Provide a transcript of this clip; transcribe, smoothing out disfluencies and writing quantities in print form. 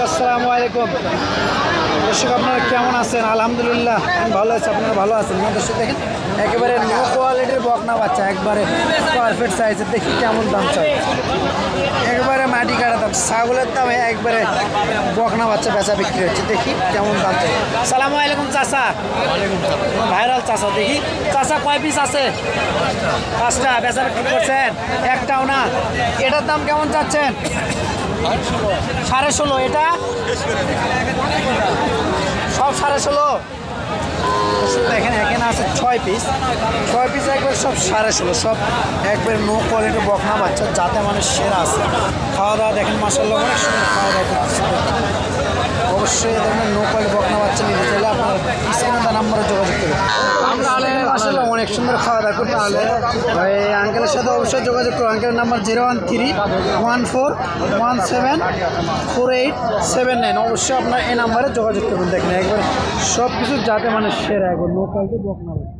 আসসালামু আলাইকুম দর্শক, আপনারা কেমন আছেন? আলহামদুলিল্লাহ আমি ভালো আছি, আপনারা ভালো আছেন না? দর্শক দেখেন একেবারে লো কোয়ালিটির বকনা বাচ্চা, একবারে পারফেক্ট সাইজের। দেখি কেমন দাম চাই, একবারে মাটি কাটা দাম। ছাগলের দামে একবারে বকনা বাচ্চা বেচা বিক্রি হচ্ছে। দেখি কেমন দাম চাই। সালামু আলাইকুম চাচা, ভাইরাল চাচা। দেখি চাচা কয় পিস আছে? 5টা বেচা বিক্রি করছেন? একটাও না। এটার দাম কেমন চাচ্ছেন? 16.5। এটা সব 16.5। দেখেন এখানে আছে 6 পিস, 6 পিস একবার সব 16.5। সব একবার নো কোয়ালিটির বকনা বাচ্চা, যাতে মানে সেরা আছে। খাওয়া দাওয়া দেখেন মাশাআল্লাহ অনেক সুন্দর খাওয়া দাওয়া করতেছে। অবশ্যই এ ধরনের নো কোয়ালিটি বকনা বাচ্চা নিতে চাইলে আপনার স্ক্রিনে তার নাম্বারে যোগাযোগ করবেন। মাশাআল্লাহ অনেক সুন্দর খাওয়া দাওয়া করতে হলে এই আঙ্কেলের সাথে অবশ্যই যোগাযোগ করুন। আঙ্কেলের নাম্বার 01314174879। অবশ্যই আপনার এই নাম্বারে যোগাযোগ করবেন। দেখেন একবার সব কিছু যাতে মানে সেরা, একবার নো কোয়ালিটি বকনা বাচ্চা।